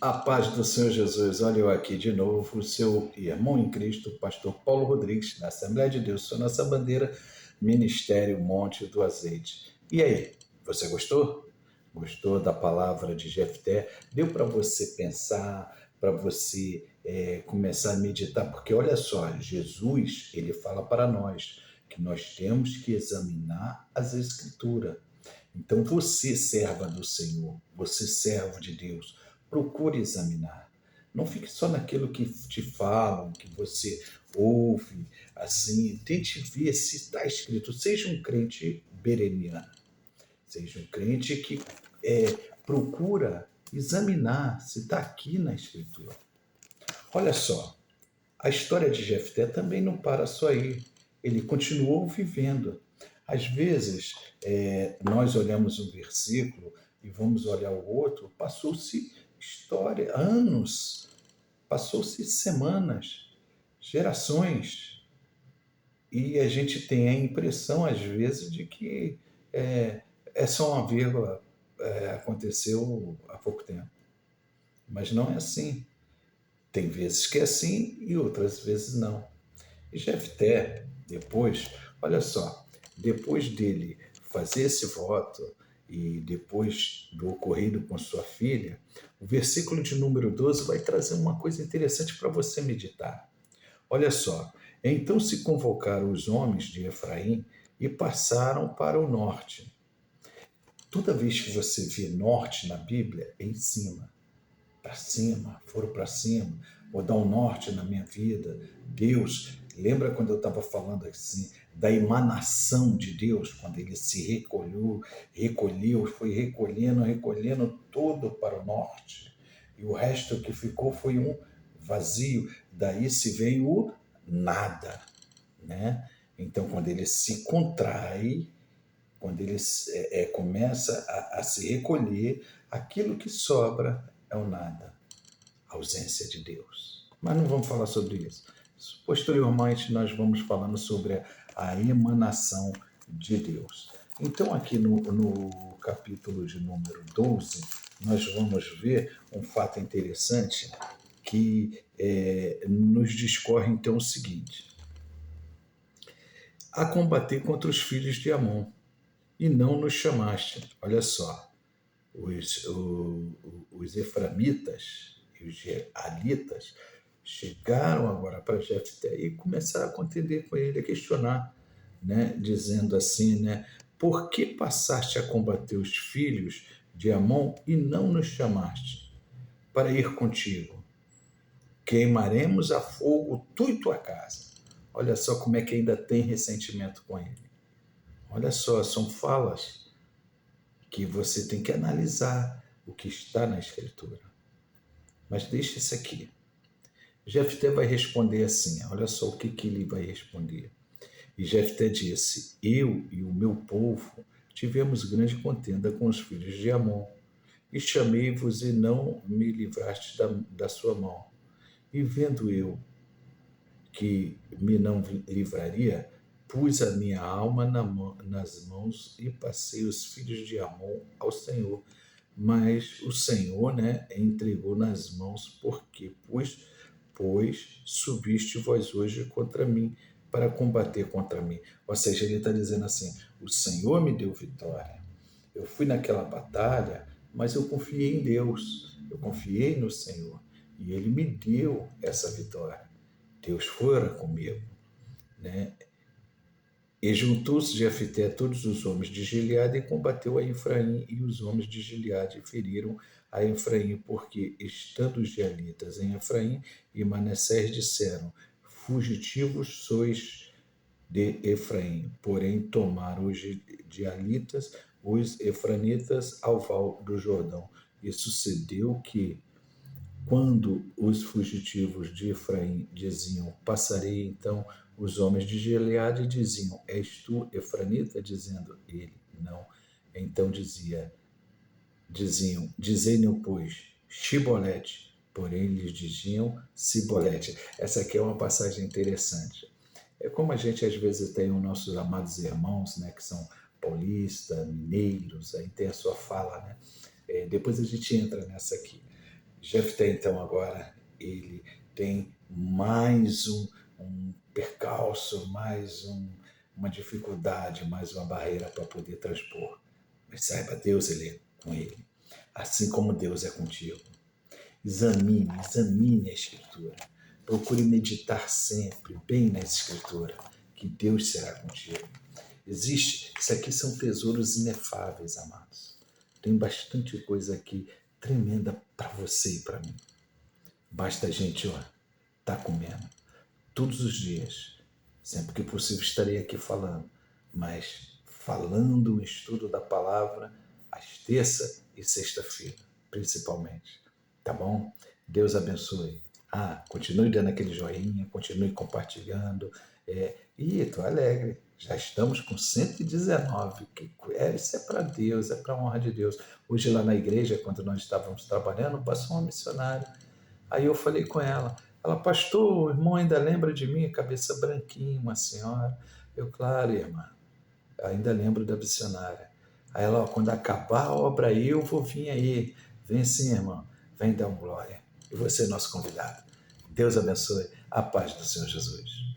A paz do Senhor Jesus, olha eu aqui de novo, o seu irmão em Cristo, pastor Paulo Rodrigues, da Assembleia de Deus, sou nossa bandeira, Ministério Monte do Azeite. E aí, você gostou? Gostou da palavra de Jefté? Deu para você pensar, para você começar a meditar? Porque olha só, Jesus, ele fala para nós que nós temos que examinar as Escrituras. Então, você, serva do Senhor, você, servo de Deus, procure examinar. Não fique só naquilo que te falam, que você ouve, assim. Tente ver se está escrito. Seja um crente bereniano. Seja um crente que procura examinar se está aqui na Escritura. Olha só, a história de Jefté também não para só aí. Ele continuou vivendo. Às vezes, nós olhamos um versículo e vamos olhar o outro, passou-se história, anos, passou-se semanas, gerações, e a gente tem a impressão, às vezes, de que é só uma vírgula, aconteceu há pouco tempo. Mas não é assim. Tem vezes que é assim e outras vezes não. E Jefté, depois, olha só, depois dele fazer esse voto e depois do ocorrido com sua filha, o versículo de número 12 vai trazer uma coisa interessante para você meditar. Olha só, então se convocaram os homens de Efraim e passaram para o norte. Toda vez que você vê norte na Bíblia, é em cima, para cima, foram para cima, vou dar um norte na minha vida. Deus, lembra quando eu estava falando assim, da emanação de Deus, quando ele se recolheu, foi recolhendo todo para o norte, e o resto que ficou foi um vazio, daí se veio o nada, né? Então, quando ele se contrai, quando ele começa a se recolher, aquilo que sobra é o nada, a ausência de Deus. Mas não vamos falar sobre isso. Posteriormente, nós vamos falando sobre a emanação de Deus. Então, aqui no capítulo de número 12, nós vamos ver um fato interessante que nos discorre, então, o seguinte: a combater contra os filhos de Amon, e não nos chamaste. Olha só, os eframitas e os gealitas chegaram agora para Jefté e começaram a contender com ele, a questionar, né, dizendo assim, né, por que passaste a combater os filhos de Amon e não nos chamaste para ir contigo? Queimaremos a fogo tu e tua casa. Olha só como é que ainda tem ressentimento com ele. Olha só, são falas que você tem que analisar o que está na Escritura. Mas deixa isso aqui. Jefté vai responder assim, olha só o que ele vai responder. E Jefté disse, eu e o meu povo tivemos grande contenda com os filhos de Amon, e chamei-vos e não me livraste da sua mão. E vendo eu que me não livraria, pus a minha alma nas mãos e passei os filhos de Amon ao Senhor. Mas o Senhor, né, entregou nas mãos, porque pois subiste vós hoje contra mim para combater contra mim. Ou seja, ele está dizendo assim, o Senhor me deu vitória. Eu fui naquela batalha, mas eu confiei em Deus, eu confiei no Senhor, e ele me deu essa vitória. Deus fora comigo, né? E juntou-se Jefté a todos os homens de Gileade e combateu a Efraim, e os homens de Gileade feriram a Efraim, porque, estando os gileaditas em Efraim e Manassés, disseram, fugitivos sois de Efraim, porém tomaram os gileaditas, os efranitas, ao val do Jordão. E sucedeu que, quando os fugitivos de Efraim diziam, passarei então os homens de Gileade, diziam, és tu efranita? Dizendo ele, não. Então diziam, dizei-no, pois, Shibolete, porém lhes diziam Sibolete. Essa aqui é uma passagem interessante. É como a gente às vezes tem os nossos amados irmãos, né, que são paulistas, mineiros, aí tem a sua fala, né? Depois a gente entra nessa aqui. Jefté, então, agora, ele tem mais um percalço, uma dificuldade, mais uma barreira para poder transpor. Mas saiba, Deus, ele é com ele, assim como Deus é contigo. Examine a Escritura. Procure meditar sempre bem na Escritura, que Deus será contigo. Isso aqui são tesouros inefáveis, amados. Tem bastante coisa aqui tremenda para você e para mim. Basta a gente, tá comendo todos os dias. Sempre que possível estarei aqui falando, mas falando o estudo da palavra às terça e sexta-feira, principalmente. Tá bom? Deus abençoe. Continue dando aquele joinha, continue compartilhando. Tô alegre. Já estamos com 119. Isso é para Deus, é para a honra de Deus. Hoje lá na igreja, quando nós estávamos trabalhando, passou uma missionária. Aí eu falei com ela. Ela, pastor, o irmão ainda lembra de mim? Cabeça branquinha, uma senhora. Eu, claro, irmã, ainda lembro da missionária. Aí ela, quando acabar a obra aí, eu vou vir aí. Vem sim, irmão. Vem dar um glória. E você é nosso convidado. Deus abençoe. A paz do Senhor Jesus.